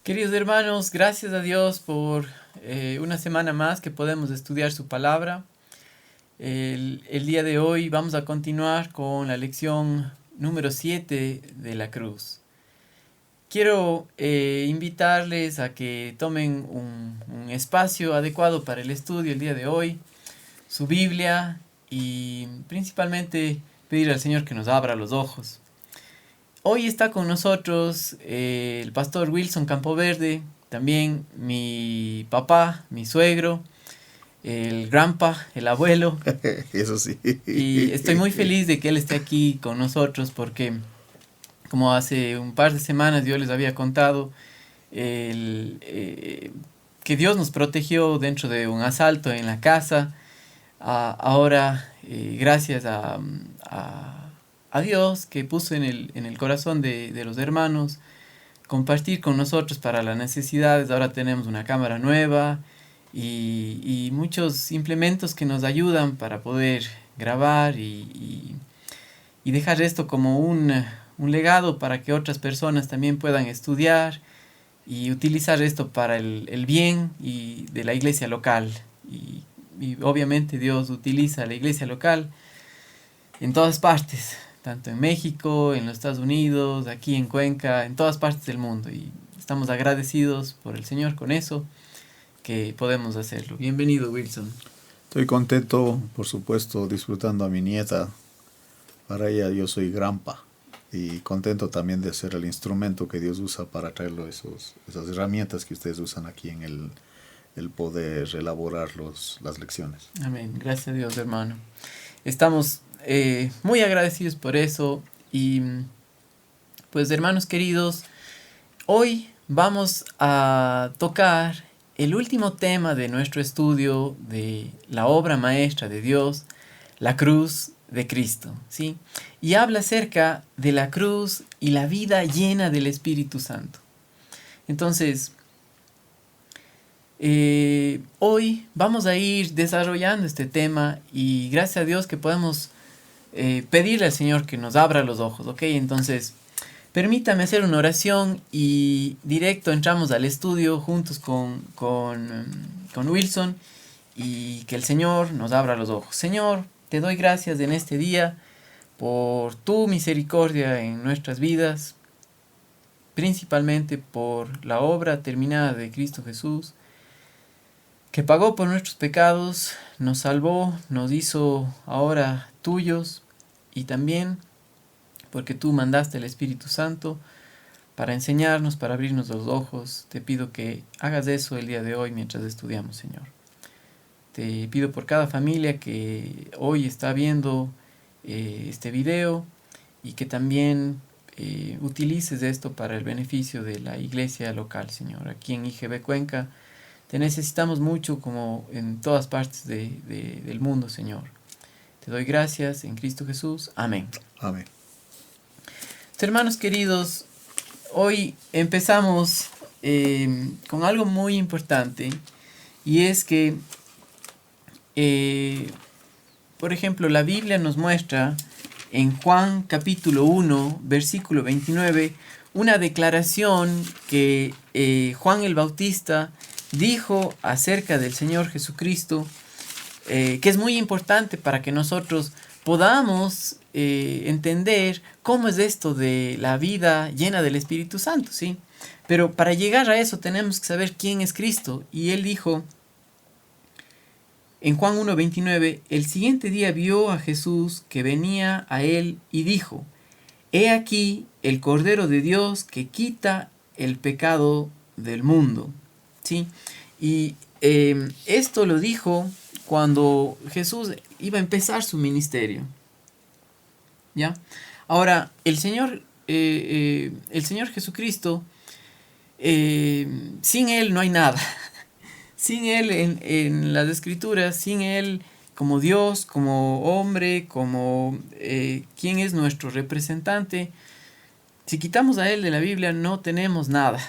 Queridos hermanos, gracias a Dios por una semana más que podemos estudiar su palabra. El día de hoy vamos a continuar con la lección número 7 de la cruz. Quiero invitarles a que tomen un espacio adecuado para el estudio el día de hoy, su Biblia y principalmente pedir al Señor que nos abra los ojos. Hoy está con nosotros el pastor Wilson Campoverde, también mi papá, mi suegro, el grandpa, el abuelo. Eso sí. Y estoy muy feliz de que él esté aquí con nosotros porque, como hace un par de semanas yo les había contado, que Dios nos protegió dentro de un asalto en la casa. Ahora, gracias a Dios que puso en el corazón de los hermanos compartir con nosotros para las necesidades. Ahora tenemos una cámara nueva y muchos implementos que nos ayudan para poder grabar y dejar esto como un legado para que otras personas también puedan estudiar y utilizar esto para el bien y de la iglesia local. Y obviamente Dios utiliza la iglesia local en todas partes, tanto en México, en los Estados Unidos, aquí en Cuenca, en todas partes del mundo. Y estamos agradecidos por el Señor con eso, que podemos hacerlo. Bienvenido, Wilson. Estoy contento, por supuesto, disfrutando a mi nieta. Para ella yo soy grandpa. Y contento también de ser el instrumento que Dios usa para traerlo esas herramientas que ustedes usan aquí en el poder elaborar las lecciones. Amén. Gracias a Dios, hermano. Estamos muy agradecidos por eso. Y pues, hermanos queridos, hoy vamos a tocar el último tema de nuestro estudio de la obra maestra de Dios, la cruz de Cristo, ¿sí? Y habla acerca de la cruz y la vida llena del Espíritu Santo. Entonces, hoy vamos a ir desarrollando este tema y gracias a Dios que podemos pedirle al Señor que nos abra los ojos, ¿ok? Entonces, permítame hacer una oración y directo entramos al estudio juntos con Wilson y que el Señor nos abra los ojos. Señor, te doy gracias en este día por tu misericordia en nuestras vidas, principalmente por la obra terminada de Cristo Jesús, que pagó por nuestros pecados, nos salvó, nos hizo ahora tuyos, y también porque tú mandaste el Espíritu Santo para enseñarnos, para abrirnos los ojos. Te pido que hagas eso el día de hoy mientras estudiamos, Señor. Te pido por cada familia que hoy está viendo este video y que también utilices esto para el beneficio de la iglesia local, Señor. Aquí en IGB Cuenca te necesitamos mucho, como en todas partes del mundo, Señor. Te doy gracias en Cristo Jesús. Amén. Amén. Hermanos queridos, hoy empezamos con algo muy importante, y es que, por ejemplo, la Biblia nos muestra en Juan capítulo 1, versículo 29, una declaración que Juan el Bautista dijo acerca del Señor Jesucristo, que es muy importante para que nosotros podamos entender cómo es esto de la vida llena del Espíritu Santo, ¿sí? Pero para llegar a eso tenemos que saber quién es Cristo. Y él dijo en Juan 1:29, el siguiente día vio a Jesús que venía a él y dijo, he aquí el Cordero de Dios que quita el pecado del mundo, ¿sí? Y esto lo dijo cuando Jesús iba a empezar su ministerio, ¿ya? Ahora, el Señor Jesucristo, sin Él no hay nada. Sin Él en las Escrituras, sin Él como Dios, como hombre, como quien es nuestro representante, si quitamos a Él de la Biblia no tenemos nada.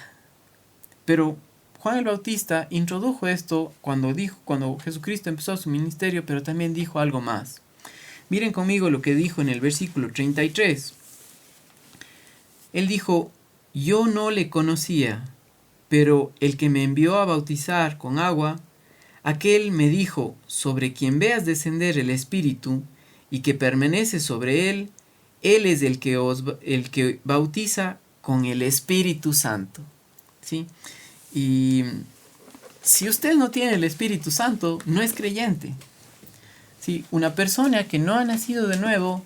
Pero Juan el Bautista introdujo esto cuando Jesucristo empezó su ministerio, pero también dijo algo más. Miren conmigo lo que dijo en el versículo 33. Él dijo, yo no le conocía, Pero el que me envió a bautizar con agua, aquel me dijo, sobre quien veas descender el Espíritu y que permanece sobre él, él es el que bautiza con el Espíritu Santo. ¿Sí? Y si usted no tiene el Espíritu Santo, no es creyente. ¿Sí? Una persona que no ha nacido de nuevo,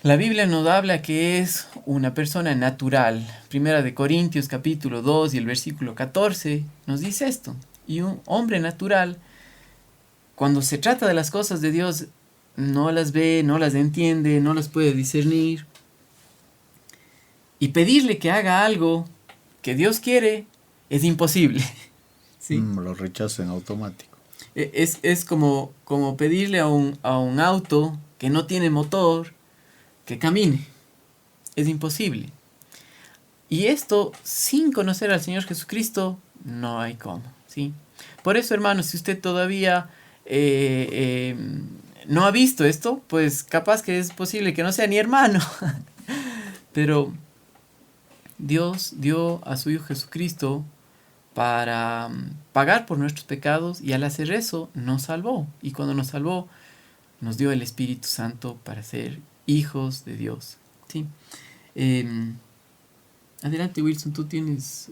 la Biblia nos habla que es una persona natural. Primera de Corintios capítulo 2 y el versículo 14 nos dice esto. Y un hombre natural, cuando se trata de las cosas de Dios, no las ve, no las entiende, no las puede discernir. Y pedirle que haga algo que Dios quiere es imposible. ¿Sí? Lo rechaza en automático. Es como pedirle a un auto que no tiene motor que camine. Es imposible. Y esto, sin conocer al Señor Jesucristo, no hay cómo. ¿Sí? Por eso, hermanos, si usted todavía no ha visto esto, pues capaz que es posible que no sea ni hermano. Pero Dios dio a su Hijo Jesucristo para pagar por nuestros pecados, y al hacer eso nos salvó. Y cuando nos salvó, nos dio el Espíritu Santo para ser hijos de Dios. ¿Sí? Adelante, Wilson, tú tienes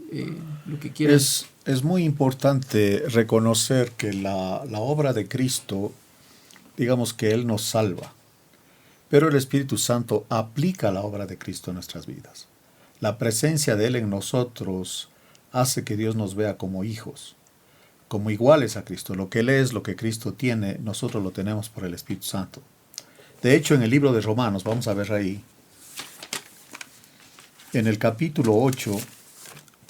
lo que quieras. Es muy importante reconocer que la obra de Cristo, digamos que Él nos salva, pero el Espíritu Santo aplica la obra de Cristo en nuestras vidas. La presencia de Él en nosotros hace que Dios nos vea como hijos, como iguales a Cristo. Lo que Él es, lo que Cristo tiene, nosotros lo tenemos por el Espíritu Santo. De hecho, en el libro de Romanos, vamos a ver ahí, en el capítulo 8,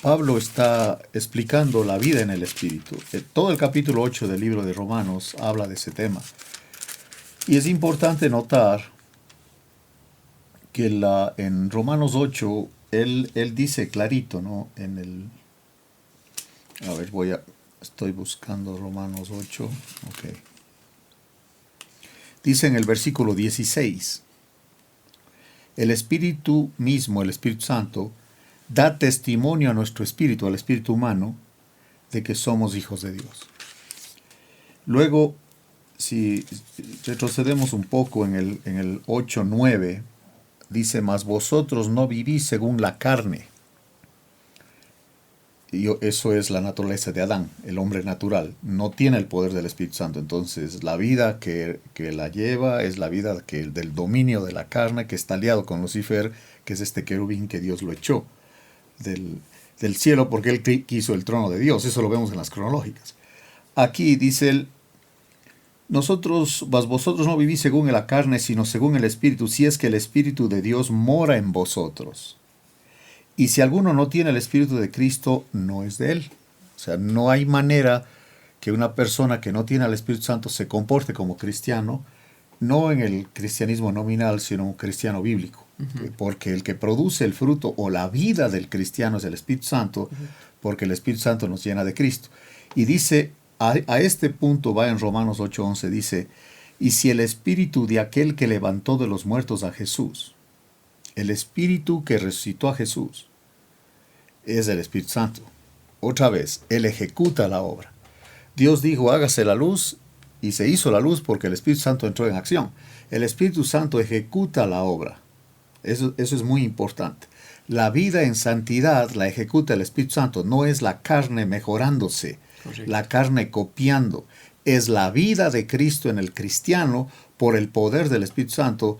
Pablo está explicando la vida en el Espíritu. Todo el capítulo 8 del libro de Romanos habla de ese tema. Y es importante notar que en Romanos 8, él dice clarito, ¿no? Estoy buscando Romanos 8. Ok. Dice en el versículo 16, el Espíritu mismo, el Espíritu Santo, da testimonio a nuestro espíritu, al espíritu humano, de que somos hijos de Dios. Luego, si retrocedemos un poco en el 8:9, dice, mas vosotros no vivís según la carne. Y eso es la naturaleza de Adán, el hombre natural. No tiene el poder del Espíritu Santo. Entonces, la vida que la lleva es la vida del dominio de la carne, que está aliado con Lucifer, que es este querubín que Dios lo echó del cielo porque él quiso el trono de Dios. Eso lo vemos en las cronológicas. Aquí dice él, vosotros no vivís según la carne, sino según el Espíritu, si es que el Espíritu de Dios mora en vosotros. Y si alguno no tiene el Espíritu de Cristo, no es de él. O sea, no hay manera que una persona que no tiene al Espíritu Santo se comporte como cristiano, no en el cristianismo nominal, sino un cristiano bíblico. Uh-huh. Porque el que produce el fruto o la vida del cristiano es el Espíritu Santo, uh-huh, porque el Espíritu Santo nos llena de Cristo. Y dice, a este punto va en Romanos 8:11, dice, y si el Espíritu de aquel que levantó de los muertos a Jesús, el Espíritu que resucitó a Jesús, es el Espíritu Santo. Otra vez, Él ejecuta la obra. Dios dijo, hágase la luz, y se hizo la luz porque el Espíritu Santo entró en acción. El Espíritu Santo ejecuta la obra. Eso es muy importante. La vida en santidad la ejecuta el Espíritu Santo. No es la carne mejorándose, correcto, la carne copiando. Es la vida de Cristo en el cristiano por el poder del Espíritu Santo.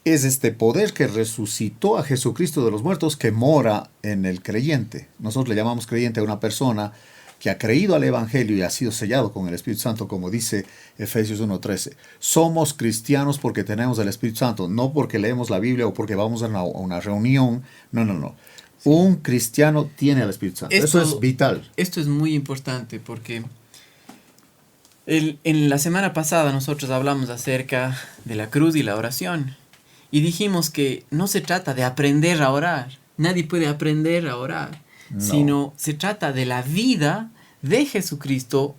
Es este poder que resucitó a Jesucristo de los muertos que mora en el creyente. Nosotros le llamamos creyente a una persona que ha creído al Evangelio y ha sido sellado con el Espíritu Santo, como dice Efesios 1:13. Somos cristianos porque tenemos el Espíritu Santo, no porque leemos la Biblia o porque vamos a una reunión. No. Sí. Un cristiano tiene el Espíritu Santo. Eso es vital. Esto es muy importante porque en la semana pasada nosotros hablamos acerca de la cruz y la oración. Y dijimos que no se trata de aprender a orar. Nadie puede aprender a orar. No. Sino se trata de la vida de Jesucristo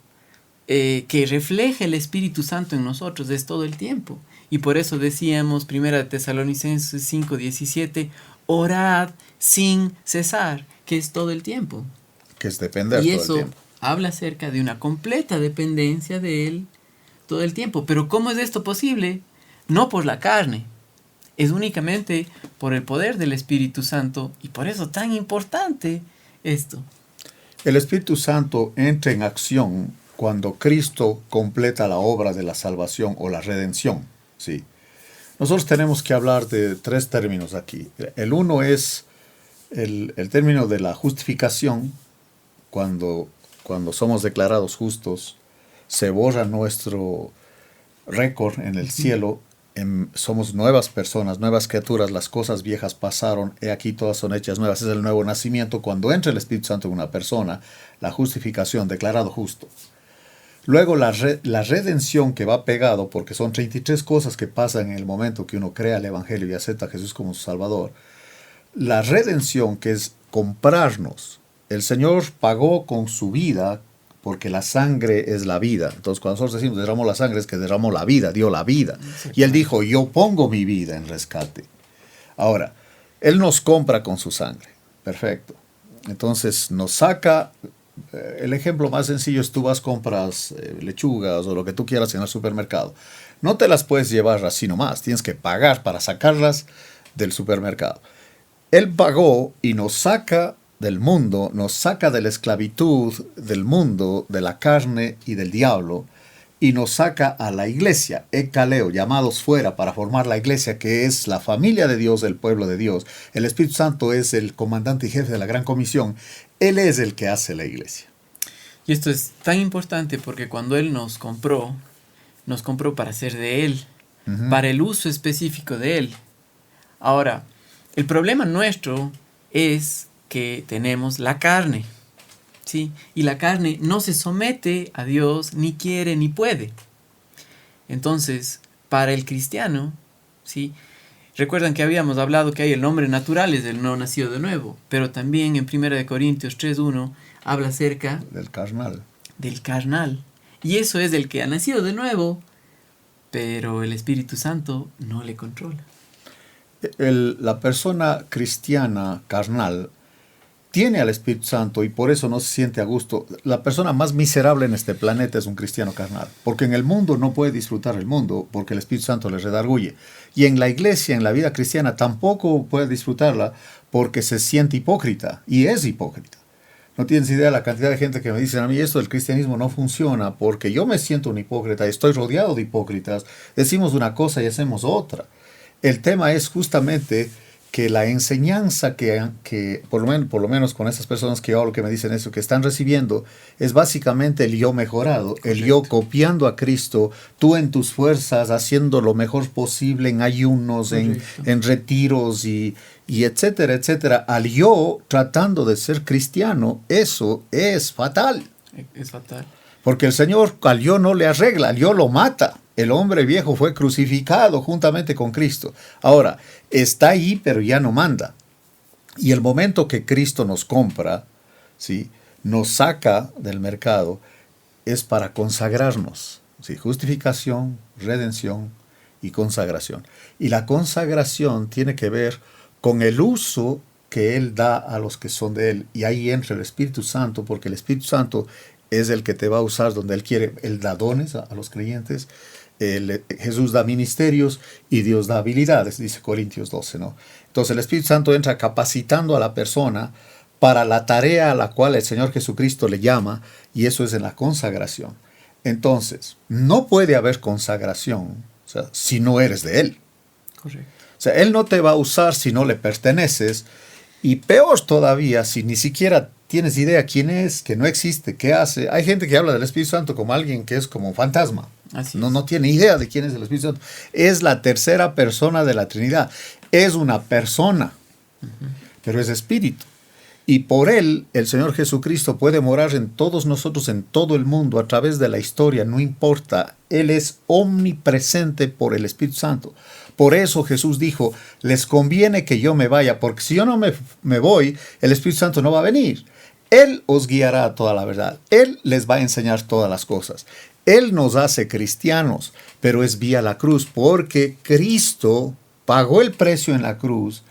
que refleja el Espíritu Santo en nosotros. Es todo el tiempo. Y por eso decíamos, 1 Tesalonicenses 5:17, orad sin cesar, que es todo el tiempo. Que es depender Y todo el eso tiempo. habla acerca de una completa dependencia de Él todo el tiempo. Pero ¿cómo es esto posible? No por la carne. Es únicamente por el poder del Espíritu Santo. Y por eso tan importante esto. El Espíritu Santo entra en acción cuando Cristo completa la obra de la salvación o la redención. ¿Sí? Nosotros tenemos que hablar de 3 términos aquí. El uno es el término de la justificación. Cuando somos declarados justos, se borra nuestro récord en el cielo. Somos nuevas personas, nuevas criaturas, las cosas viejas pasaron, he aquí todas son hechas nuevas. Es el nuevo nacimiento. Cuando entra el Espíritu Santo en una persona, la justificación, declarado justo. Luego la redención, que va pegado, porque son 33 cosas que pasan en el momento que uno crea el Evangelio y acepta a Jesús como su Salvador. La redención, que es comprarnos. El Señor pagó con su vida, porque la sangre es la vida. Entonces, cuando nosotros decimos derramó la sangre, es que derramó la vida, dio la vida. Y Él dijo, yo pongo mi vida en rescate. Ahora, Él nos compra con su sangre. Perfecto. Entonces, nos saca. El ejemplo más sencillo es: tú vas, compras lechugas o lo que tú quieras en el supermercado. No te las puedes llevar así nomás. Tienes que pagar para sacarlas del supermercado. Él pagó y nos saca del mundo, nos saca de la esclavitud del mundo, de la carne y del diablo, y nos saca a la iglesia, ekaleo, llamados fuera para formar la iglesia, que es la familia de Dios, el pueblo de Dios. El Espíritu Santo es el comandante y jefe de la gran comisión. Él es el que hace la iglesia. Y esto es tan importante porque cuando Él nos compró para ser de Él, para el uso específico de Él. Ahora, el problema nuestro es que tenemos la carne, ¿sí? Y la carne no se somete a Dios, ni quiere, ni puede. Entonces, para el cristiano, ¿sí? Recuerdan que habíamos hablado que hay el hombre natural, es el no nacido de nuevo, pero también en 1 Corintios 3:1 habla acerca Del carnal. Del carnal. Y eso es el que ha nacido de nuevo, pero el Espíritu Santo no le controla. La persona cristiana carnal tiene al Espíritu Santo y por eso no se siente a gusto. La persona más miserable en este planeta es un cristiano carnal, porque en el mundo no puede disfrutar el mundo, porque el Espíritu Santo le redarguye. Y en la iglesia, en la vida cristiana, tampoco puede disfrutarla porque se siente hipócrita, y es hipócrita. No tienes idea de la cantidad de gente que me dicen a mí: esto del cristianismo no funciona porque yo me siento un hipócrita, estoy rodeado de hipócritas, decimos una cosa y hacemos otra. El tema es justamente que la enseñanza que por lo menos con esas personas que yo hablo, que me dicen eso, que están recibiendo, es básicamente el yo mejorado, correcto, el yo copiando a Cristo, tú en tus fuerzas, haciendo lo mejor posible en ayunos, en retiros y etcétera, etcétera. Al yo tratando de ser cristiano, eso es fatal. Es fatal. Porque el Señor al yo no le arregla, al yo lo mata. El hombre viejo fue crucificado juntamente con Cristo. Ahora, está ahí, pero ya no manda. Y el momento que Cristo nos compra, ¿sí?, nos saca del mercado, es para consagrarnos. ¿Sí? Justificación, redención y consagración. Y la consagración tiene que ver con el uso que Él da a los que son de Él. Y ahí entra el Espíritu Santo, porque el Espíritu Santo es el que te va a usar donde Él quiere. Él da dones a los creyentes. Jesús da ministerios y Dios da habilidades, dice Corintios 12, ¿no? Entonces el Espíritu Santo entra capacitando a la persona para la tarea a la cual el Señor Jesucristo le llama, y eso es en la consagración. Entonces, no puede haber consagración, o sea, si no eres de Él. Correcto. O sea, Él no te va a usar si no le perteneces, y peor todavía si ni siquiera tienes idea quién es, que no existe, qué hace. Hay gente que habla del Espíritu Santo como alguien que es como un fantasma. No tiene idea de quién es el Espíritu Santo. Es la tercera persona de la Trinidad. Es una persona, pero es espíritu. Y por Él, el Señor Jesucristo puede morar en todos nosotros, en todo el mundo, a través de la historia, no importa. Él es omnipresente por el Espíritu Santo. Por eso Jesús dijo: les conviene que yo me vaya, porque si yo no me voy, el Espíritu Santo no va a venir. Él os guiará a toda la verdad. Él les va a enseñar todas las cosas. Él nos hace cristianos, pero es vía la cruz, porque Cristo pagó el precio en la cruz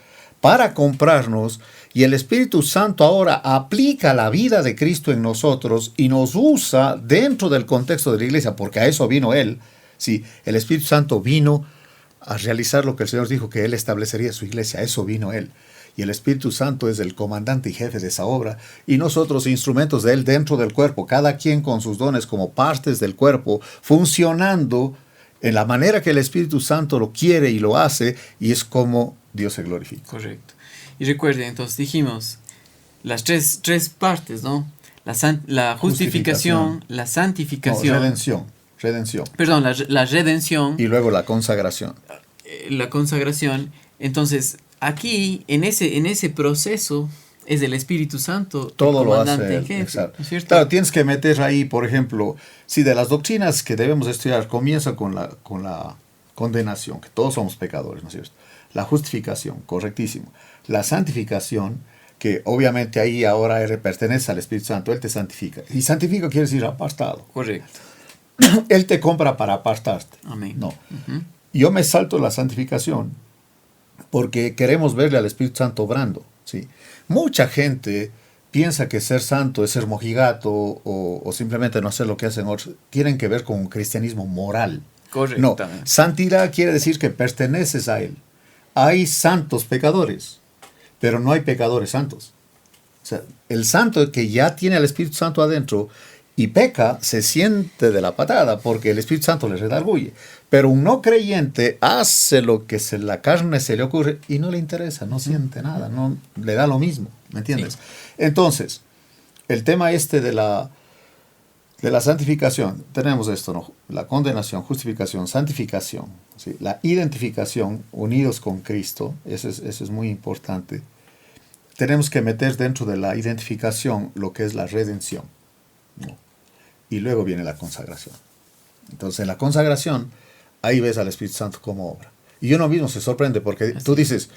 para comprarnos, y el Espíritu Santo ahora aplica la vida de Cristo en nosotros y nos usa dentro del contexto de la iglesia, porque a eso vino Él. Sí, el Espíritu Santo vino a realizar lo que el Señor dijo que Él establecería su iglesia, a eso vino Él. Y el Espíritu Santo es el comandante y jefe de esa obra, y nosotros instrumentos de Él dentro del cuerpo, cada quien con sus dones como partes del cuerpo, funcionando en la manera que el Espíritu Santo lo quiere y lo hace, y es como Dios se glorifica. Correcto. Y recuerden, entonces dijimos las tres partes, ¿no? La justificación, la santificación. No, redención. Perdón, la redención. Y luego la consagración. La consagración. Entonces, aquí, en ese proceso, es el Espíritu Santo todo el comandante lo hace en jefe, exacto. ¿no es cierto? Claro, tienes que meter ahí, por ejemplo, si de las doctrinas que debemos estudiar comienza con la condenación, que todos somos pecadores, ¿no es cierto? La justificación, correctísimo. La santificación, que obviamente ahí ahora pertenece al Espíritu Santo, Él te santifica. Y santifica quiere decir apartado. Correcto. Él te compra para apartarte. Amén. No. Yo me salto la santificación porque queremos verle al Espíritu Santo obrando, ¿sí? Mucha gente piensa que ser santo es ser mojigato o simplemente no hacer lo que hacen otros. Tienen que ver con un cristianismo moral. Correcto. No, santidad quiere decir que perteneces a Él. Hay santos pecadores, pero no hay pecadores santos. O sea, el santo que ya tiene al Espíritu Santo adentro y peca, se siente de la patada porque el Espíritu Santo le redarguye. Pero un no creyente hace lo que la carne se le ocurre y no le interesa, no siente nada, no le da lo mismo, ¿me entiendes? Sí. Entonces, el tema de la santificación, tenemos esto, ¿no? La condenación, justificación, santificación, ¿sí? La identificación, unidos con Cristo, eso es muy importante. Tenemos que meter dentro de la identificación lo que es la redención, ¿no? Y luego viene la consagración. Entonces, en la consagración, ahí ves al Espíritu Santo como obra. Y uno mismo se sorprende porque tú dices,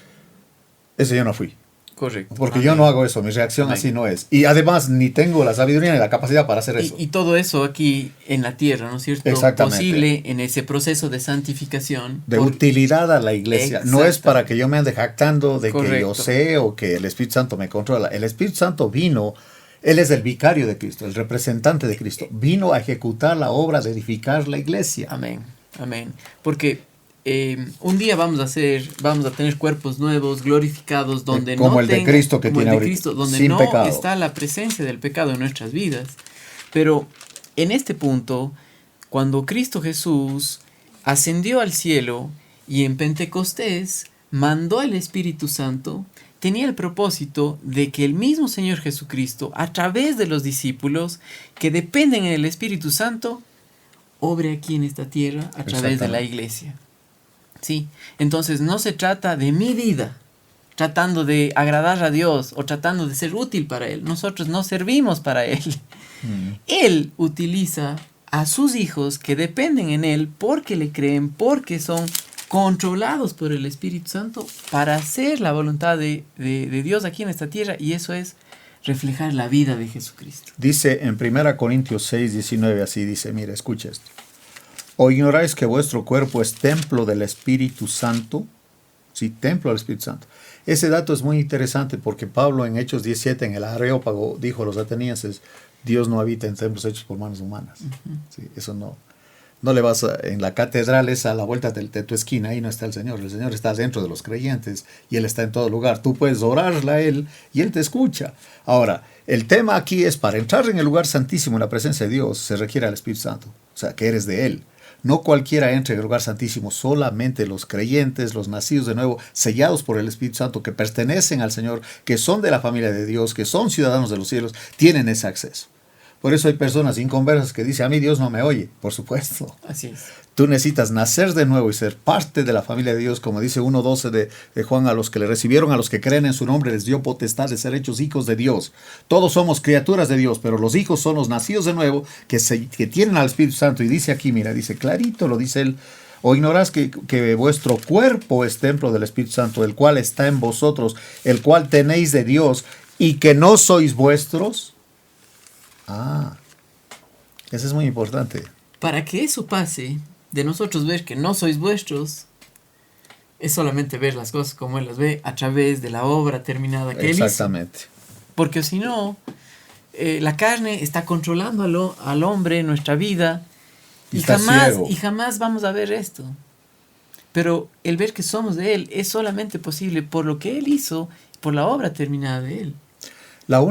ese yo no fui. Correcto. Porque yo no hago eso, mi reacción así no es. Y además ni tengo la sabiduría ni la capacidad para hacer eso. Y todo eso aquí en la tierra, ¿no es cierto? Exactamente. Posible en ese proceso de santificación. De utilidad a la iglesia. No es para que yo me ande jactando de que yo sé o que el Espíritu Santo me controla. El Espíritu Santo vino, Él es el vicario de Cristo, el representante de Cristo. Vino a ejecutar la obra de edificar la iglesia. Amén, amén. Porque un día vamos a tener cuerpos nuevos, glorificados, donde como el de Cristo que tiene ahorita, donde sin no pecado. Está la presencia del pecado en nuestras vidas. Pero en este punto, cuando Cristo Jesús ascendió al cielo y en Pentecostés mandó al Espíritu Santo, tenía el propósito de que el mismo Señor Jesucristo, a través de los discípulos que dependen del Espíritu Santo, obre aquí en esta tierra a través de la iglesia. Sí, entonces no se trata de mi vida, tratando de agradar a Dios o tratando de ser útil para Él. Nosotros no servimos para Él. Él utiliza a sus hijos que dependen en Él porque le creen, porque son controlados por el Espíritu Santo para hacer la voluntad de Dios aquí en esta tierra, y eso es reflejar la vida de Jesucristo. Dice en 1 Corintios 6, 19, así dice, mira, escucha esto. ¿O ignoráis que vuestro cuerpo es templo del Espíritu Santo? Sí, templo del Espíritu Santo. Ese dato es muy interesante porque Pablo en Hechos 17, en el Areópago, dijo a los atenienses, Dios no habita en templos hechos por manos humanas. Sí, eso no le vas en la catedral esa a la vuelta de tu esquina, ahí no está el Señor está dentro de los creyentes y Él está en todo lugar. Tú puedes orarle a Él y Él te escucha. Ahora, el tema aquí es para entrar en el lugar santísimo, en la presencia de Dios, se requiere al Espíritu Santo, o sea, que eres de Él. No cualquiera entra en el lugar santísimo, solamente los creyentes, los nacidos de nuevo, sellados por el Espíritu Santo, que pertenecen al Señor, que son de la familia de Dios, que son ciudadanos de los cielos, tienen ese acceso. Por eso hay personas inconversas que dicen, a mí Dios no me oye. Por supuesto. Así es. Tú necesitas nacer de nuevo y ser parte de la familia de Dios, como dice 1:12 de Juan, a los que le recibieron, a los que creen en su nombre, les dio potestad de ser hechos hijos de Dios. Todos somos criaturas de Dios, pero los hijos son los nacidos de nuevo, que tienen al Espíritu Santo. Y dice aquí, mira, dice clarito, lo dice él, ¿o ignorás que vuestro cuerpo es templo del Espíritu Santo, el cual está en vosotros, el cual tenéis de Dios, y que no sois vuestros? Eso es muy importante. Para que eso pase, de nosotros ver que no sois vuestros, es solamente ver las cosas como Él las ve a través de la obra terminada que Él hizo. Exactamente. Porque si no, la carne está controlando al hombre, nuestra vida, y jamás vamos a ver esto. Pero el ver que somos de Él es solamente posible por lo que Él hizo, por la obra terminada de Él. La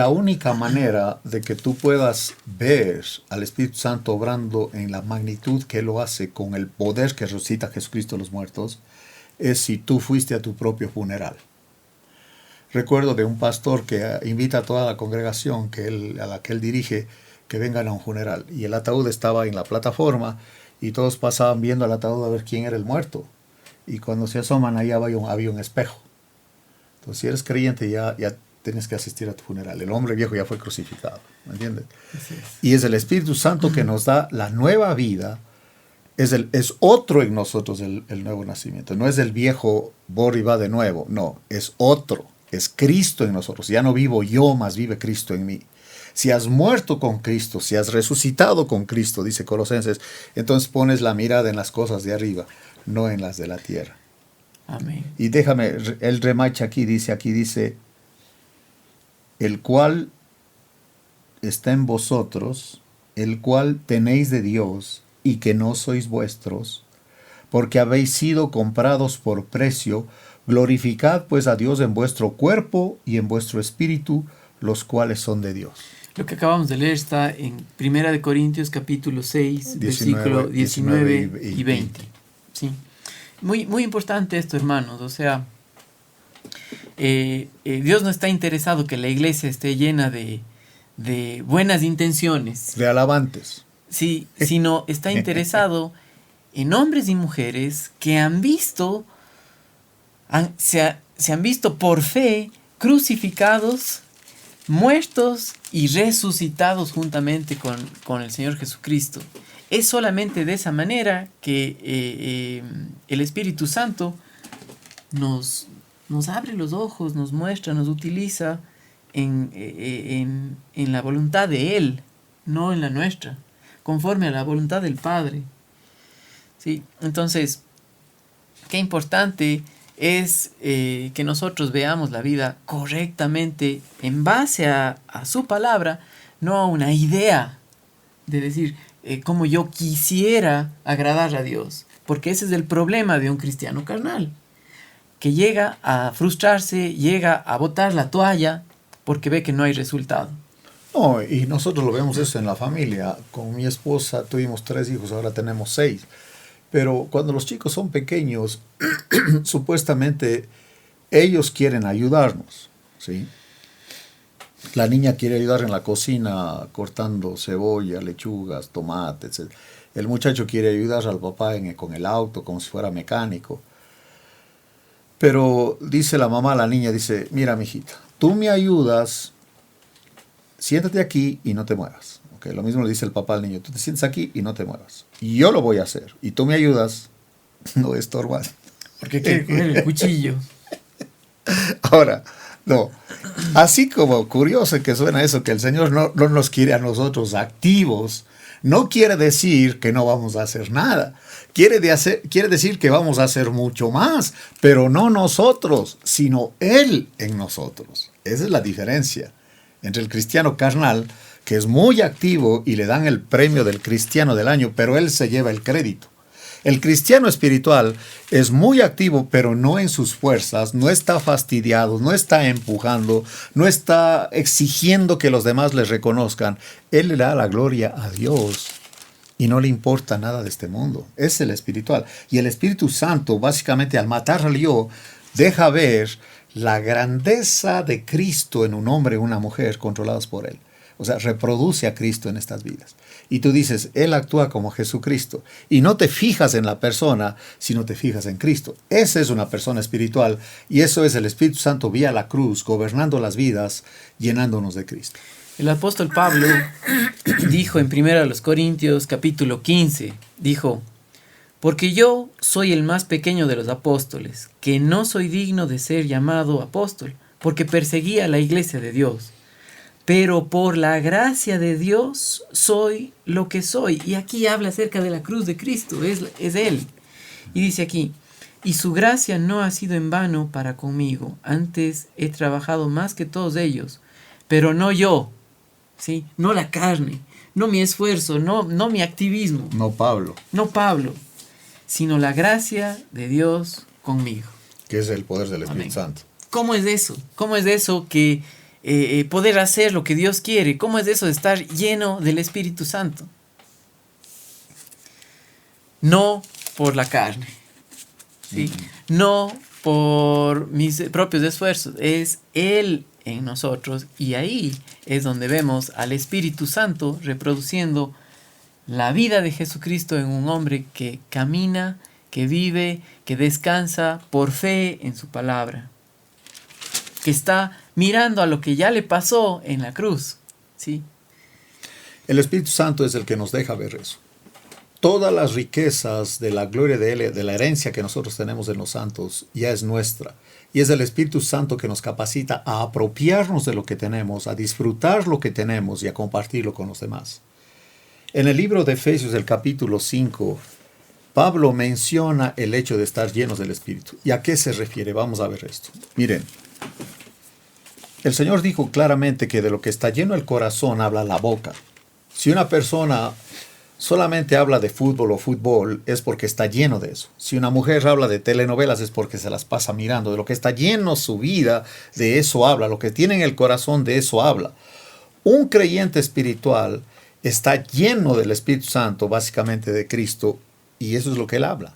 única manera de que tú puedas ver al Espíritu Santo obrando en la magnitud que Él lo hace con el poder que resucita a Jesucristo de los muertos es si tú fuiste a tu propio funeral. Recuerdo de un pastor que invita a toda la congregación a la que él dirige que vengan a un funeral. Y el ataúd estaba en la plataforma y todos pasaban viendo al ataúd a ver quién era el muerto. Y cuando se asoman, ahí había un espejo. Entonces, si eres creyente, ya tienes que asistir a tu funeral. El hombre viejo ya fue crucificado, ¿me entiendes? Y es el Espíritu Santo que nos da la nueva vida. Es otro en nosotros el nuevo nacimiento. No es el viejo borra y va de nuevo. No, es otro. Es Cristo en nosotros. Ya no vivo yo, mas vive Cristo en mí. Si has muerto con Cristo, si has resucitado con Cristo, dice Colosenses, entonces pones la mirada en las cosas de arriba, no en las de la tierra. Amén. Y déjame, él remacha aquí dice, el cual está en vosotros, el cual tenéis de Dios y que no sois vuestros, porque habéis sido comprados por precio. Glorificad pues a Dios en vuestro cuerpo y en vuestro espíritu, los cuales son de Dios. Lo que acabamos de leer está en 1 Corintios capítulo 6, versículo 19 y 20. Sí. Muy importante esto, hermanos. O sea, Dios no está interesado que la iglesia esté llena de buenas intenciones. De alabantes. Sí, sino está interesado en hombres y mujeres que han visto... se han visto por fe crucificados, muertos y resucitados juntamente con el Señor Jesucristo. Es solamente de esa manera que el Espíritu Santo nos abre los ojos, nos muestra, nos utiliza en la voluntad de Él, no en la nuestra, conforme a la voluntad del Padre. ¿Sí? Entonces, qué importante es que nosotros veamos la vida correctamente en base a su palabra, no a una idea de decir cómo yo quisiera agradar a Dios. Porque ese es el problema de un cristiano carnal, que llega a frustrarse, llega a botar la toalla porque ve que no hay resultado. No, y nosotros lo vemos eso en la familia. Con mi esposa tuvimos 3 hijos, ahora tenemos 6. Pero cuando los chicos son pequeños, supuestamente ellos quieren ayudarnos, ¿sí? La niña quiere ayudar en la cocina cortando cebolla, lechugas, tomates. El muchacho quiere ayudar al papá con el auto como si fuera mecánico. Pero dice la mamá a la niña, dice, mira, mijita, tú me ayudas, siéntate aquí y no te muevas. Okay, lo mismo le dice el papá al niño, tú te sientes aquí y no te muevas. Y yo lo voy a hacer. Y tú me ayudas, no estorbas. Porque quiere coger el cuchillo. Ahora, no. Así como curioso que suena eso, que el Señor no nos quiere a nosotros activos, no quiere decir que no vamos a hacer nada. Quiere decir que vamos a hacer mucho más, pero no nosotros, sino Él en nosotros. Esa es la diferencia entre el cristiano carnal, que es muy activo y le dan el premio del cristiano del año, pero él se lleva el crédito. El cristiano espiritual es muy activo, pero no en sus fuerzas, no está fastidiado, no está empujando, no está exigiendo que los demás le reconozcan. Él le da la gloria a Dios y no le importa nada de este mundo. Es el espiritual. Y el Espíritu Santo, básicamente, al matar al yo, deja ver la grandeza de Cristo en un hombre y una mujer controlados por Él. O sea, reproduce a Cristo en estas vidas. Y tú dices, Él actúa como Jesucristo. Y no te fijas en la persona, sino te fijas en Cristo. Esa es una persona espiritual. Y eso es el Espíritu Santo vía la cruz, gobernando las vidas, llenándonos de Cristo. El apóstol Pablo dijo en 1 Corintios capítulo 15, dijo, porque yo soy el más pequeño de los apóstoles, que no soy digno de ser llamado apóstol, porque perseguía a la iglesia de Dios. Pero por la gracia de Dios soy lo que soy. Y aquí habla acerca de la cruz de Cristo, es Él. Y dice aquí, Y su gracia no ha sido en vano para conmigo. Antes he trabajado más que todos ellos, pero no yo, ¿sí? No la carne, no mi esfuerzo, no mi activismo. No Pablo. No Pablo, sino la gracia de Dios conmigo. Que es el poder del Espíritu Amén. Santo. ¿Cómo es eso? ¿Cómo es eso que poder hacer lo que Dios quiere? ¿Cómo es eso de estar lleno del Espíritu Santo? No por la carne, ¿sí? No por mis propios esfuerzos, es Él en nosotros, y ahí es donde vemos al Espíritu Santo reproduciendo la vida de Jesucristo en un hombre que camina, que vive, que descansa por fe en su palabra, que está mirando a lo que ya le pasó en la cruz, ¿sí? El Espíritu Santo es el que nos deja ver eso. Todas las riquezas de la gloria de Él, de la herencia que nosotros tenemos en los santos, ya es nuestra. Y es el Espíritu Santo que nos capacita a apropiarnos de lo que tenemos, a disfrutar lo que tenemos y a compartirlo con los demás. En el libro de Efesios, el capítulo 5, Pablo menciona el hecho de estar llenos del Espíritu. ¿Y a qué se refiere? Vamos a ver esto. Miren, el Señor dijo claramente que de lo que está lleno el corazón habla la boca. Si una persona solamente habla de fútbol es porque está lleno de eso. Si una mujer habla de telenovelas es porque se las pasa mirando. De lo que está lleno su vida, de eso habla. Lo que tiene en el corazón, de eso habla. Un creyente espiritual está lleno del Espíritu Santo, básicamente de Cristo, y eso es lo que él habla.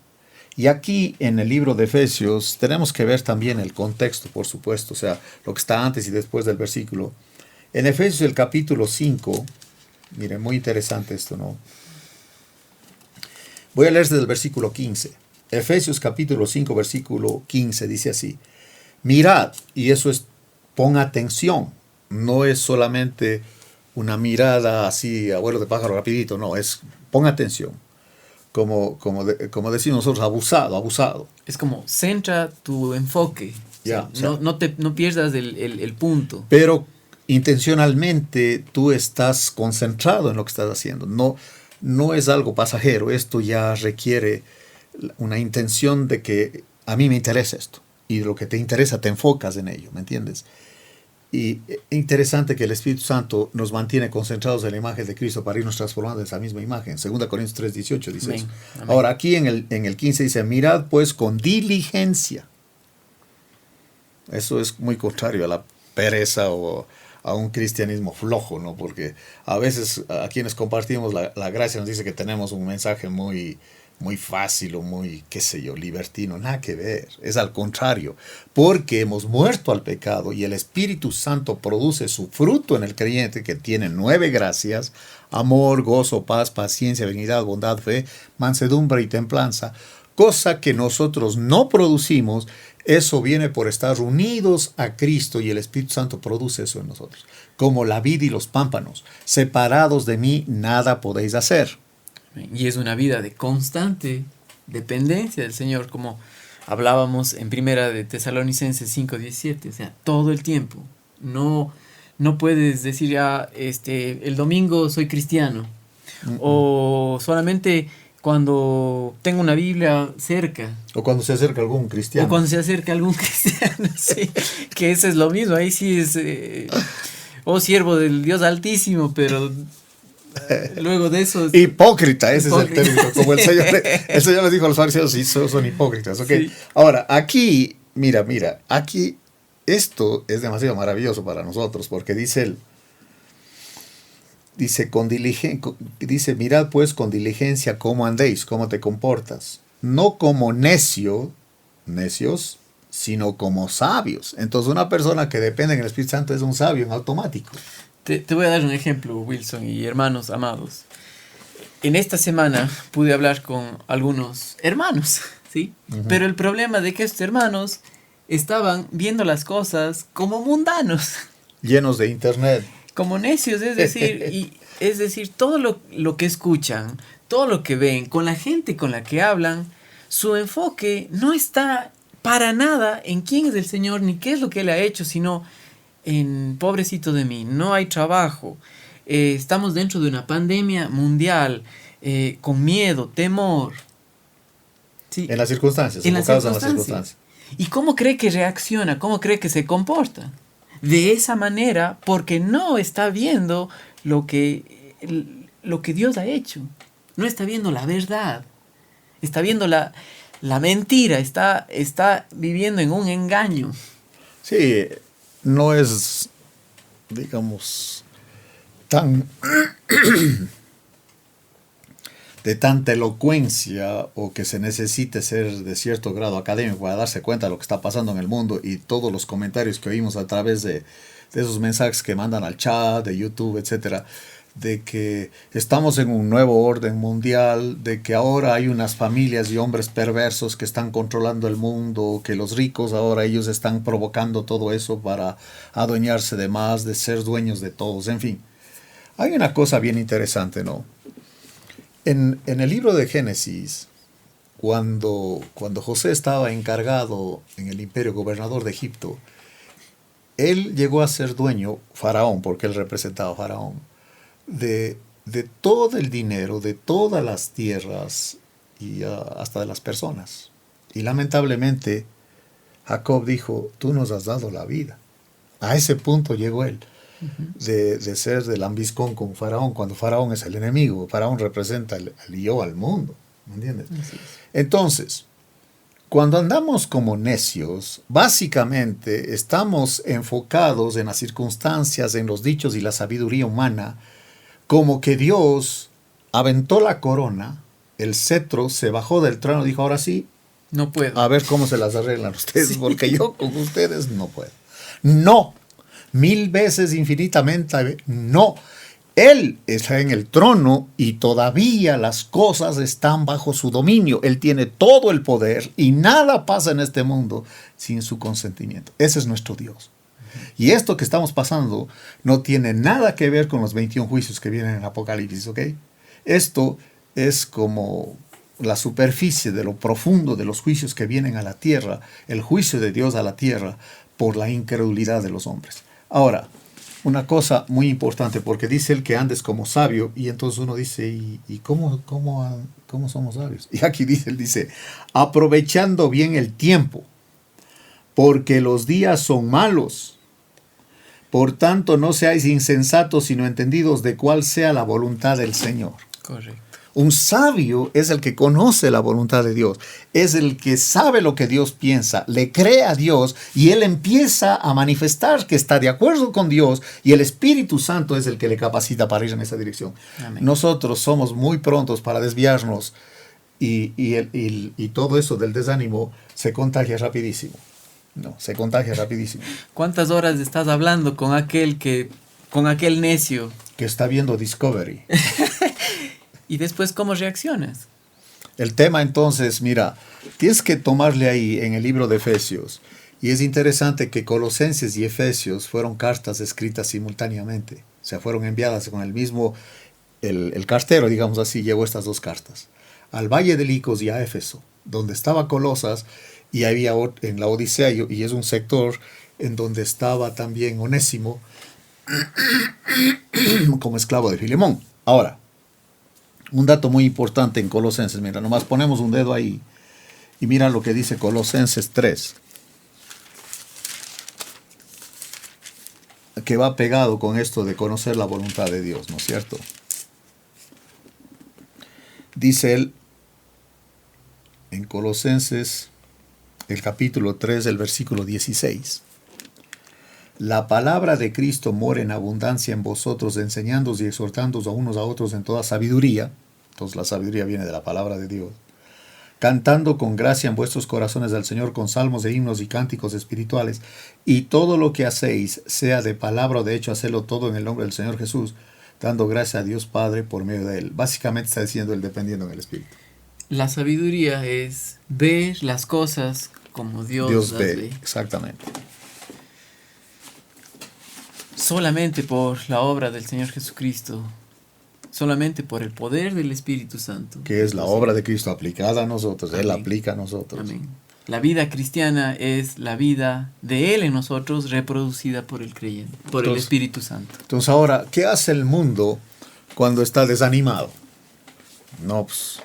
Y aquí en el libro de Efesios tenemos que ver también el contexto, por supuesto, o sea, lo que está antes y después del versículo. En Efesios el capítulo 5, miren, muy interesante esto, ¿no? Voy a leer desde el versículo 15. Efesios capítulo 5, versículo 15, dice así: mirad, y eso es, pon atención, no es solamente una mirada así, abuelo de pájaro rapidito, no, es, pon atención. Como decimos nosotros, abusado. Es como, centra tu enfoque. Ya, ¿sí? No pierdas el punto. Pero intencionalmente tú estás concentrado en lo que estás haciendo. No es algo pasajero. Esto ya requiere una intención de que a mí me interesa esto. Y de lo que te interesa te enfocas en ello, ¿me entiendes? Y es interesante que el Espíritu Santo nos mantiene concentrados en la imagen de Cristo para irnos transformando en esa misma imagen. 2 Corintios 3:18 dice Amén. eso. Amén. Ahora, aquí en el 15 dice: mirad pues con diligencia. Eso es muy contrario a la pereza o a un cristianismo flojo, ¿no? Porque a veces a quienes compartimos la gracia nos dice que tenemos un mensaje muy fácil o muy, qué sé yo, libertino. Nada que ver. Es al contrario. Porque hemos muerto al pecado y el Espíritu Santo produce su fruto en el creyente, que tiene 9 gracias: amor, gozo, paz, paciencia, benignidad, bondad, fe, mansedumbre y templanza. Cosa que nosotros no producimos. Eso viene por estar unidos a Cristo, y el Espíritu Santo produce eso en nosotros. Como la vid y los pámpanos. Separados de mí, nada podéis hacer. Y es una vida de constante dependencia del Señor, como hablábamos en Primera de Tesalonicenses 5:17. O sea, todo el tiempo. No puedes decir, ya, el domingo soy cristiano. O solamente cuando tengo una Biblia cerca. O cuando se acerca algún cristiano. O cuando se acerca algún cristiano, sí. Que eso es lo mismo. Ahí sí es, siervo del Dios Altísimo, pero luego de eso... Hipócrita, ese hipócrita. es el término. Como el Señor les dijo a los fariseos: sí, son hipócritas. ¿Okay? Sí. Ahora, aquí, mira, aquí esto es demasiado maravilloso para nosotros, porque dice él, dice: mirad pues con diligencia cómo andéis, cómo te comportas, no como necios, sino como sabios. Entonces, una persona que depende del Espíritu Santo es un sabio en automático. Te voy a dar un ejemplo, Wilson y hermanos amados. En esta semana pude hablar con algunos hermanos, ¿sí? Uh-huh. Pero el problema de que estos hermanos estaban viendo las cosas como mundanos. Llenos de internet. Como necios, es decir, todo lo que escuchan, todo lo que ven, con la gente con la que hablan, su enfoque no está para nada en quién es el Señor ni qué es lo que Él ha hecho, sino en pobrecito de mí, no hay trabajo, estamos dentro de una pandemia mundial, con miedo, temor, Sí. En las circunstancias, En las enfocados en las circunstancias. circunstancias. ¿Y cómo cree que reacciona? ¿Cómo cree que se comporta? De esa manera, porque no está viendo lo que Dios ha hecho. No está viendo la verdad. Está viendo la mentira. Está viviendo en un engaño. Sí, no es, digamos, tan de tanta elocuencia o que se necesite ser de cierto grado académico para darse cuenta de lo que está pasando en el mundo y todos los comentarios que oímos a través de esos mensajes que mandan al chat, de YouTube, etcétera, de que estamos en un nuevo orden mundial, de que ahora hay unas familias y hombres perversos que están controlando el mundo, que los ricos ahora ellos están provocando todo eso para adueñarse de más, de ser dueños de todos, en fin. Hay una cosa bien interesante, ¿no? En el libro de Génesis, cuando José estaba encargado en el imperio gobernador de Egipto, él llegó a ser dueño, Faraón, porque él representaba a Faraón, de todo el dinero, de todas las tierras y hasta de las personas. Y lamentablemente, Jacob dijo, tú nos has dado la vida. A ese punto llegó él. De ser de lambiscón con Faraón, cuando Faraón es el enemigo. Faraón representa al yo, al mundo, ¿me entiendes? Entonces, cuando andamos como necios, básicamente estamos enfocados en las circunstancias, en los dichos y la sabiduría humana, como que Dios aventó la corona, el cetro, se bajó del trono y dijo, ahora sí, no puedo. A ver cómo se las arreglan ustedes, sí. Porque yo con ustedes no puedo. No. 1000 veces infinitamente no. Él está en el trono y todavía las cosas están bajo su dominio. Él tiene todo el poder y nada pasa en este mundo sin su consentimiento. Ese es nuestro Dios. Y esto que estamos pasando no tiene nada que ver con los 21 juicios que vienen en Apocalipsis, ¿ok? Esto es como la superficie de lo profundo de los juicios que vienen a la tierra, el juicio de Dios a la tierra por la incredulidad de los hombres. Ahora, una cosa muy importante, porque dice él que andes como sabio, y entonces uno dice, ¿y cómo somos sabios? Y aquí él dice, aprovechando bien el tiempo, porque los días son malos. Por tanto, no seáis insensatos, sino entendidos de cuál sea la voluntad del Señor. Correcto. Un sabio es el que conoce la voluntad de Dios, es el que sabe lo que Dios piensa, le cree a Dios y él empieza a manifestar que está de acuerdo con Dios y el Espíritu Santo es el que le capacita para ir en esa dirección. Amén. Nosotros somos muy prontos para desviarnos y todo eso del desánimo se contagia rapidísimo. No, se contagia rapidísimo. ¿Cuántas horas estás hablando con aquel necio? Que está viendo Discovery. ¿Y después cómo reaccionas? El tema entonces, mira, tienes que tomarle ahí en el libro de Efesios. Y es interesante que Colosenses y Efesios fueron cartas escritas simultáneamente. O sea, fueron enviadas con el mismo, el cartero, digamos así, llevó estas dos cartas. Al Valle de Licos y a Éfeso, donde estaba Colosas, y había en la Odisea, y es un sector en donde estaba también Onésimo como esclavo de Filemón. Ahora, un dato muy importante en Colosenses, mira, nomás ponemos un dedo ahí y mira lo que dice Colosenses 3, que va pegado con esto de conocer la voluntad de Dios, ¿no es cierto? Dice él en Colosenses, el capítulo 3, el versículo 16. La palabra de Cristo mora en abundancia en vosotros, enseñándoos y exhortándoos a unos a otros en toda sabiduría. Entonces la sabiduría viene de la palabra de Dios. Cantando con gracia en vuestros corazones al Señor con salmos e himnos y cánticos espirituales. Y todo lo que hacéis, sea de palabra o de hecho, hacedlo todo en el nombre del Señor Jesús, dando gracia a Dios Padre por medio de Él. Básicamente está diciendo el dependiendo en el Espíritu. La sabiduría es ver las cosas como Dios las ve. Exactamente. Solamente por la obra del Señor Jesucristo, solamente por el poder del Espíritu Santo. Que es la obra de Cristo aplicada a nosotros. Amén. Él aplica a nosotros. Amén. La vida cristiana es la vida de Él en nosotros, reproducida por el creyente, por el Espíritu Santo. Entonces ahora, ¿qué hace el mundo cuando está desanimado? No, pues,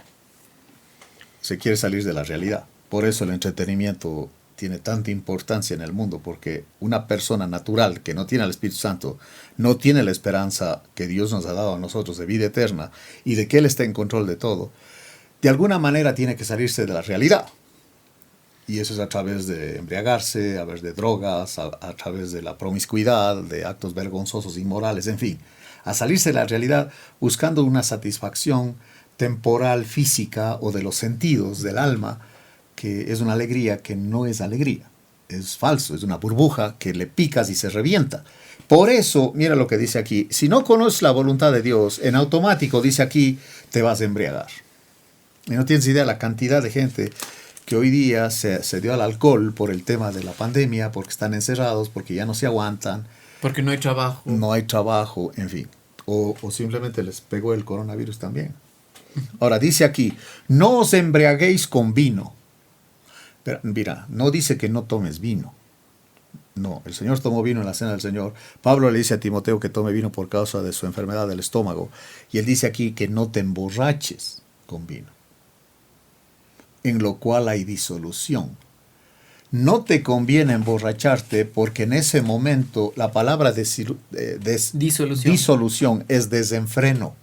se quiere salir de la realidad. Por eso el entretenimiento tiene tanta importancia en el mundo, porque una persona natural que no tiene al Espíritu Santo no tiene la esperanza que Dios nos ha dado a nosotros de vida eterna y de que Él está en control de todo. De alguna manera tiene que salirse de la realidad. Y eso es a través de embriagarse, a través de drogas, a través de la promiscuidad, de actos vergonzosos, inmorales, en fin. A salirse de la realidad buscando una satisfacción temporal, física o de los sentidos, del alma, que es una alegría que no es alegría. Es falso, es una burbuja que le picas y se revienta. Por eso, mira lo que dice aquí. Si no conoces la voluntad de Dios, en automático, dice aquí, te vas a embriagar. Y no tienes idea la cantidad de gente que hoy día se dio al alcohol por el tema de la pandemia, porque están encerrados, porque ya no se aguantan. Porque no hay trabajo. No hay trabajo, en fin. O simplemente les pegó el coronavirus también. Ahora, dice aquí, no os embriaguéis con vino. Pero, mira, no dice que no tomes vino. No, el Señor tomó vino en la cena del Señor. Pablo le dice a Timoteo que tome vino por causa de su enfermedad del estómago. Y él dice aquí que no te emborraches con vino, en lo cual hay disolución. No te conviene emborracharte porque en ese momento la palabra disolución es desenfreno.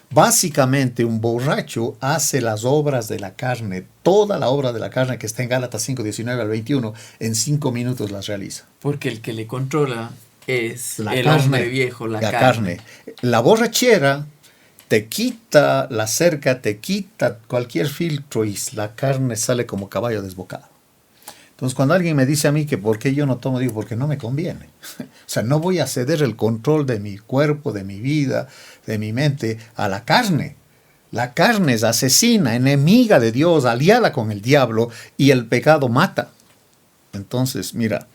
Básicamente un borracho hace las obras de la carne, toda la obra de la carne que está en Gálatas 5, 19 al 21, en 5 minutos las realiza. Porque el que le controla es la el carne, hombre viejo, la carne. La borrachera te quita la cerca, te quita cualquier filtro y la carne sale como caballo desbocado. Entonces, cuando alguien me dice a mí que por qué yo no tomo, digo, porque no me conviene. O sea, no voy a ceder el control de mi cuerpo, de mi vida, de mi mente a la carne. La carne es asesina, enemiga de Dios, aliada con el diablo, y el pecado mata. Entonces, mira,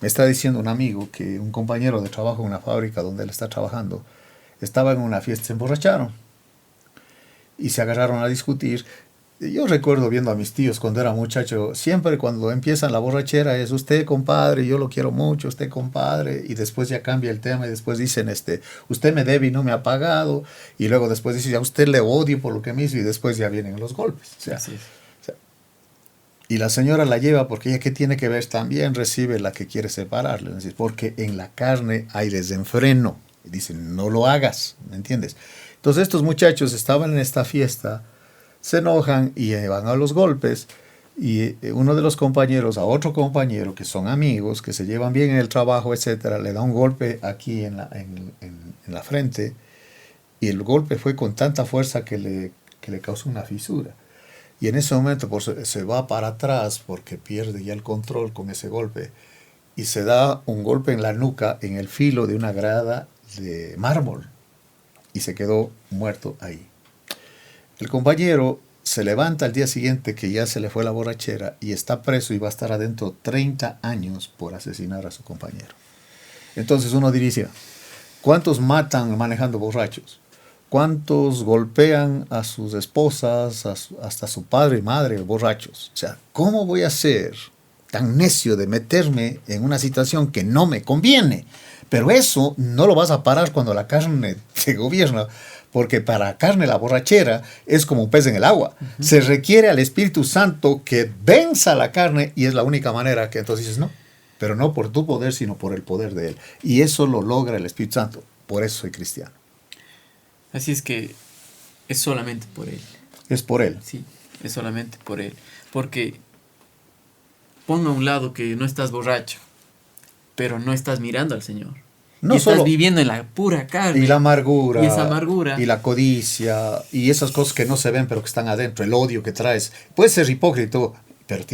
me está diciendo un amigo que un compañero de trabajo en una fábrica donde él está trabajando, estaba en una fiesta, se emborracharon y se agarraron a discutir. Yo recuerdo viendo a mis tíos cuando era muchacho, siempre cuando empiezan la borrachera es usted compadre, yo lo quiero mucho, usted compadre, y después ya cambia el tema y después dicen, usted me debe y no me ha pagado, y luego después dice, a usted le odio por lo que me hizo, y después ya vienen los golpes. O sea, y la señora la lleva porque ella, ¿qué tiene que ver? También recibe la que quiere separarle, porque en la carne hay desenfreno. Dicen, no lo hagas, ¿me entiendes? Entonces estos muchachos estaban en esta fiesta, se enojan y van a los golpes, y uno de los compañeros a otro compañero, que son amigos, que se llevan bien en el trabajo, etcétera, le da un golpe aquí en la frente, y el golpe fue con tanta fuerza que le causó una fisura. Y en ese momento se va para atrás porque pierde ya el control con ese golpe, y se da un golpe en la nuca, en el filo de una grada de mármol, y se quedó muerto ahí. El compañero se levanta al día siguiente, que ya se le fue la borrachera, y está preso y va a estar adentro 30 años por asesinar a su compañero. Entonces uno diría, ¿cuántos matan manejando borrachos? ¿Cuántos golpean a sus esposas, hasta su padre y madre borrachos? O sea, ¿cómo voy a ser tan necio de meterme en una situación que no me conviene? Pero eso no lo vas a parar cuando la carne te gobierna, porque para la carne la borrachera es como un pez en el agua. Uh-huh. Se requiere al Espíritu Santo que venza la carne, y es la única manera que entonces dices, no, pero no por tu poder, sino por el poder de Él. Y eso lo logra el Espíritu Santo. Por eso soy cristiano. Así es que es solamente por Él. Es por Él. Sí, es solamente por Él. Porque ponga a un lado que no estás borracho, pero no estás mirando al Señor. No y estás viviendo en la pura carne. Y la amargura. Y esa amargura. Y la codicia. Y esas cosas que no se ven, pero que están adentro. El odio que traes. Puedes ser hipócrita, pero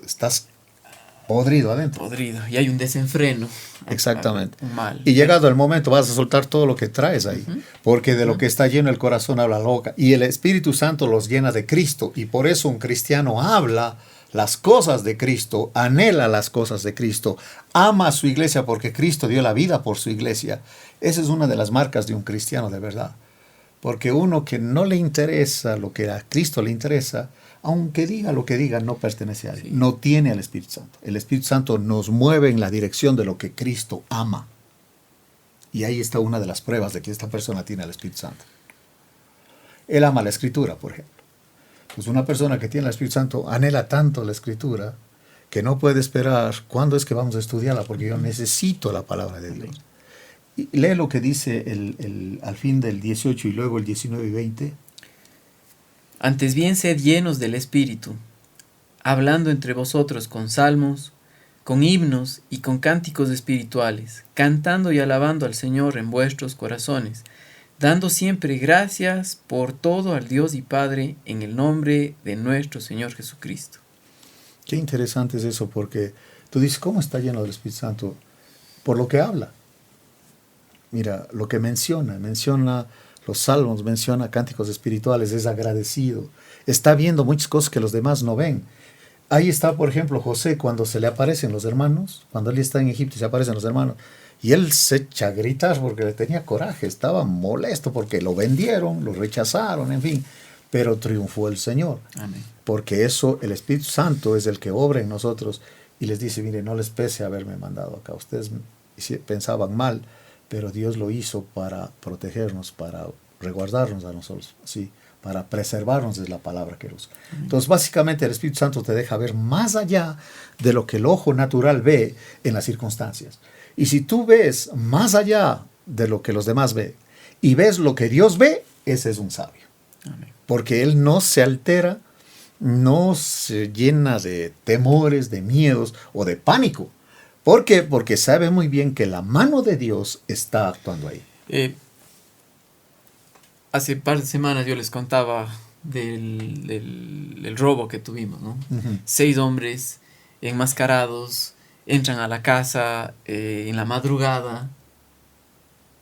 estás podrido adentro. Podrido. Y hay un desenfreno. Exactamente. Mal. Y llegado el momento vas a soltar todo lo que traes ahí. Uh-huh. Porque de lo que está lleno el corazón habla la boca. Y el Espíritu Santo los llena de Cristo. Y por eso un cristiano habla las cosas de Cristo, anhela las cosas de Cristo, ama a su iglesia porque Cristo dio la vida por su iglesia. Esa es una de las marcas de un cristiano de verdad. Porque uno que no le interesa lo que a Cristo le interesa, aunque diga lo que diga, no pertenece a Él. Sí. No tiene al Espíritu Santo. El Espíritu Santo nos mueve en la dirección de lo que Cristo ama. Y ahí está una de las pruebas de que esta persona tiene al Espíritu Santo. Él ama la Escritura, por ejemplo. Pues una persona que tiene el Espíritu Santo anhela tanto la Escritura que no puede esperar cuándo es que vamos a estudiarla, porque yo necesito la palabra de Dios. Y lee lo que dice al fin del 18 y luego el 19 y 20. Antes bien, sed llenos del Espíritu, hablando entre vosotros con salmos, con himnos y con cánticos espirituales, cantando y alabando al Señor en vuestros corazones, dando siempre gracias por todo al Dios y Padre en el nombre de nuestro Señor Jesucristo. Qué interesante es eso, porque tú dices, ¿cómo está lleno del Espíritu Santo? Por lo que habla. Mira, lo que menciona los salmos, menciona cánticos espirituales, es agradecido. Está viendo muchas cosas que los demás no ven. Ahí está, por ejemplo, José cuando se le aparecen los hermanos, cuando él está en Egipto y se aparecen los hermanos, y él se echa a gritar porque le tenía coraje, estaba molesto porque lo vendieron, lo rechazaron, en fin, pero triunfó el Señor. Amén. Porque eso, el Espíritu Santo es el que obra en nosotros y les dice, mire, no les pese haberme mandado acá, ustedes pensaban mal, pero Dios lo hizo para protegernos, para resguardarnos a nosotros, ¿sí? Para preservarnos es la palabra que usa. Entonces, básicamente, el Espíritu Santo te deja ver más allá de lo que el ojo natural ve en las circunstancias. Y si tú ves más allá de lo que los demás ven y ves lo que Dios ve, ese es un sabio. Amén. Porque Él no se altera, no se llena de temores, de miedos o de pánico. ¿Por qué? Porque sabe muy bien que la mano de Dios está actuando ahí. Hace un par de semanas yo les contaba del robo que tuvimos, ¿no? Uh-huh. 6 hombres enmascarados entran a la casa en la madrugada,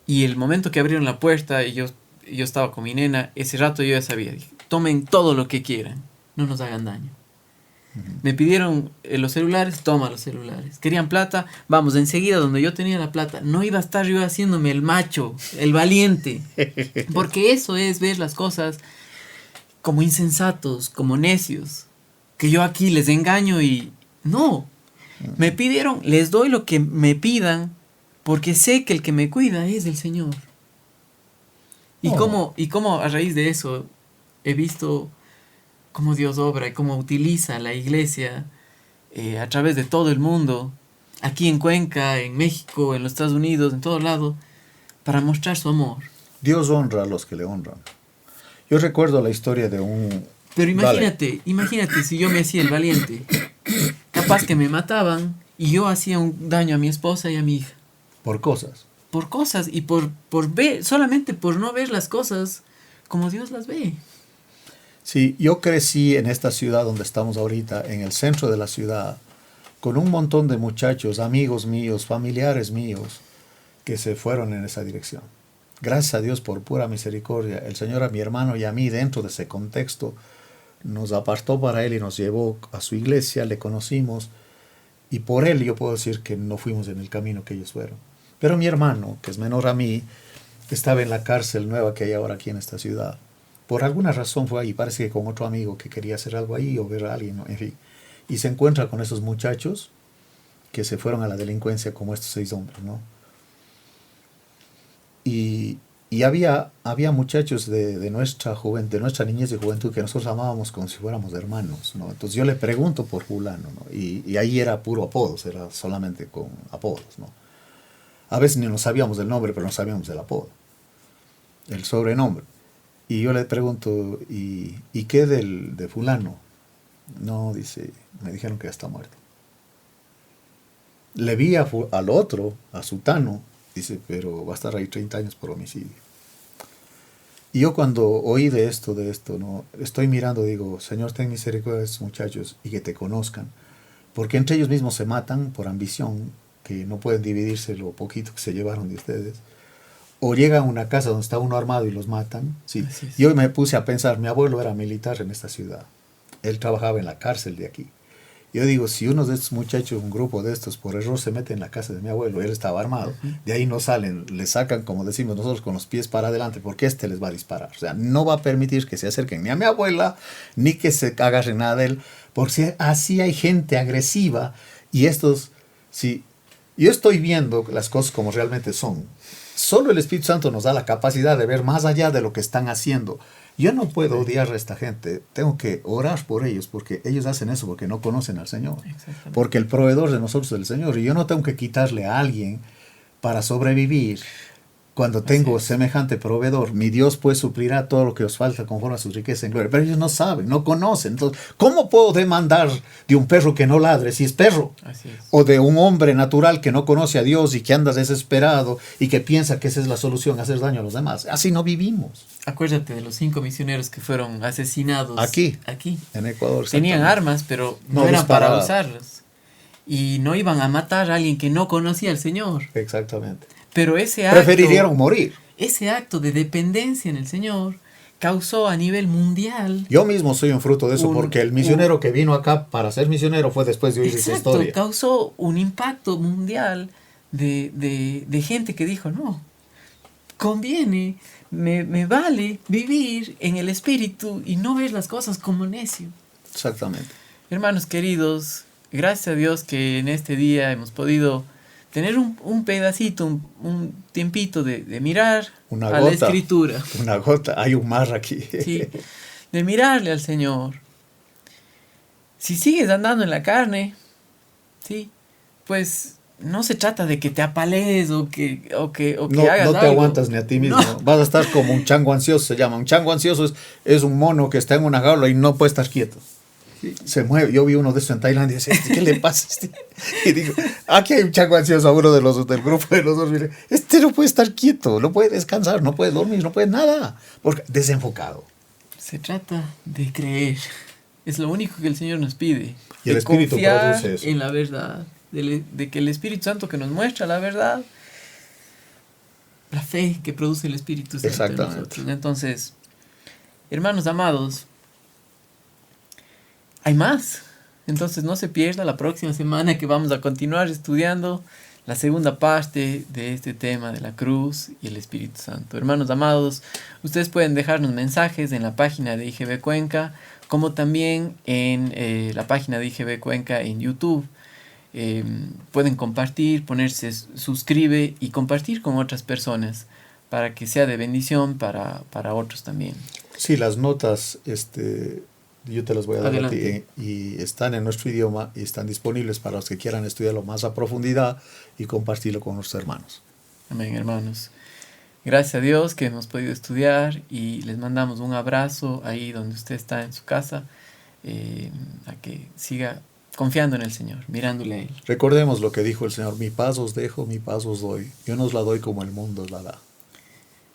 y el momento que abrieron la puerta y yo estaba con mi nena, ese rato yo ya sabía, dije, tomen todo lo que quieran, no nos hagan daño. Me pidieron los celulares, toma los celulares. Querían plata, vamos, enseguida donde yo tenía la plata. No iba a estar yo haciéndome el macho, el valiente. Porque eso es ver las cosas como insensatos, como necios. Que yo aquí les engaño y... No, me pidieron, les doy lo que me pidan, porque sé que el que me cuida es el Señor. Y cómo a raíz de eso he visto cómo Dios obra y cómo utiliza la iglesia a través de todo el mundo, aquí en Cuenca, en México, en los Estados Unidos, en todo lado, para mostrar su amor. Dios honra a los que le honran. Yo recuerdo la historia de un... Pero imagínate si yo me hacía el valiente, capaz que me mataban y yo hacía un daño a mi esposa y a mi hija. Por cosas. Por cosas y por ver, solamente por no ver las cosas como Dios las ve. Sí, yo crecí en esta ciudad donde estamos ahorita, en el centro de la ciudad, con un montón de muchachos, amigos míos, familiares míos, que se fueron en esa dirección. Gracias a Dios, por pura misericordia, el Señor a mi hermano y a mí, dentro de ese contexto, nos apartó para Él y nos llevó a su iglesia, le conocimos, y por Él yo puedo decir que no fuimos en el camino que ellos fueron. Pero mi hermano, que es menor a mí, estaba en la cárcel nueva que hay ahora aquí en esta ciudad. Por alguna razón fue ahí, parece que con otro amigo que quería hacer algo ahí o ver a alguien, ¿no? En fin. Y se encuentra con esos muchachos que se fueron a la delincuencia como estos 6 hombres, ¿no? Y había muchachos de nuestra juventud, de nuestra niñez y juventud que nosotros amábamos como si fuéramos hermanos, ¿no? Entonces yo le pregunto por fulano, ¿no? Y ahí era puro apodos, era solamente con apodos, ¿no? A veces ni nos sabíamos del nombre, pero no sabíamos del apodo, el sobrenombre. Y yo le pregunto, ¿y qué de fulano? No, dice, me dijeron que ya está muerto. Le vi al otro, a Sutano, dice, pero va a estar ahí 30 años por homicidio. Y yo cuando oí de esto, ¿no? Estoy mirando, digo, Señor, ten misericordia de estos muchachos y que te conozcan. Porque entre ellos mismos se matan por ambición, que no pueden dividirse lo poquito que se llevaron de ustedes. O llegan a una casa donde está uno armado y los matan. Sí. Yo me puse a pensar, mi abuelo era militar en esta ciudad. Él trabajaba en la cárcel de aquí. Yo digo, si uno de estos muchachos, un grupo de estos, por error se mete en la casa de mi abuelo, él estaba armado, de ahí no salen, le sacan, como decimos nosotros, con los pies para adelante, porque les va a disparar. O sea, no va a permitir que se acerquen ni a mi abuela, ni que se agarren nada de él, porque así hay gente agresiva, y estos, sí, yo estoy viendo las cosas como realmente son. Solo el Espíritu Santo nos da la capacidad de ver más allá de lo que están haciendo. Yo no puedo odiar a esta gente, tengo que orar por ellos, porque ellos hacen eso porque no conocen al Señor. Porque el proveedor de nosotros es el Señor, y yo no tengo que quitarle a alguien para sobrevivir. Cuando tengo semejante proveedor, mi Dios pues suplirá todo lo que os falta conforme a su riqueza en gloria. Pero ellos no saben, no conocen. Entonces, ¿cómo puedo demandar de un perro que no ladre si es perro? Así es. O de un hombre natural que no conoce a Dios y que anda desesperado y que piensa que esa es la solución, hacer daño a los demás. Así no vivimos. Acuérdate de los 5 misioneros que fueron asesinados Aquí, en Ecuador. Tenían armas, pero no eran para usarlas. Y no iban a matar a alguien que no conocía al Señor. Exactamente. Pero ese acto, prefirieron morir. Ese acto de dependencia en el Señor causó a nivel mundial. Yo mismo soy un fruto de eso, porque el misionero que vino acá para ser misionero fue después de oír esa historia. Causó un impacto mundial de gente que dijo, no, conviene, me vale vivir en el Espíritu y no ver las cosas como necio. Exactamente. Hermanos queridos, gracias a Dios que en este día hemos podido tener un pedacito, un tiempito de mirar a la Escritura. Una gota, hay un mar aquí. Sí, de mirarle al Señor. Si sigues andando en la carne, sí, pues no se trata de que te apalees o que hagas no te aguantas ni a ti mismo. No. Vas a estar como un chango ansioso, se llama. Un chango ansioso es un mono que está en una jaula y no puede estar quieto. Se mueve. Yo vi uno de estos en Tailandia y dice, ¿qué le pasa a este? Y digo, aquí hay un chango ansioso, uno de los del grupo de los dos. Mire, este no puede estar quieto, no puede descansar, no puede dormir, no puede nada. Porque desenfocado. Se trata de creer. Es lo único que el Señor nos pide. Y el Espíritu produce eso. En la verdad. De que el Espíritu Santo que nos muestra la verdad. La fe que produce el Espíritu Santo. Exactamente. En nosotros. Entonces, hermanos amados, hay más. Entonces no se pierda la próxima semana que vamos a continuar estudiando la segunda parte de este tema de la cruz y el Espíritu Santo. Hermanos amados, ustedes pueden dejarnos mensajes en la página de IGB Cuenca, como también en la página de IGB Cuenca en YouTube. Pueden compartir, ponerse suscribe y compartir con otras personas para que sea de bendición para otros también. Sí, las notas yo te las voy a dar a ti, y están en nuestro idioma y están disponibles para los que quieran estudiarlo más a profundidad y compartirlo con nuestros hermanos. Amén, hermanos. Gracias a Dios que hemos podido estudiar y les mandamos un abrazo ahí donde usted está en su casa, a que siga confiando en el Señor, mirándole a Él. Recordemos lo que dijo el Señor, mi paz os dejo, mi paz os doy. Yo no os la doy como el mundo os la da.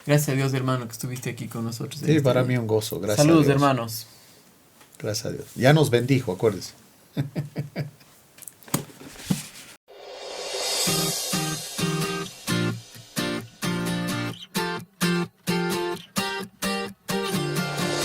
Gracias a Dios, hermano, que estuviste aquí con nosotros. Sí, para mí un gozo. Gracias. Saludos, a Dios. Hermanos. Gracias a Dios. Ya nos bendijo, acuérdense.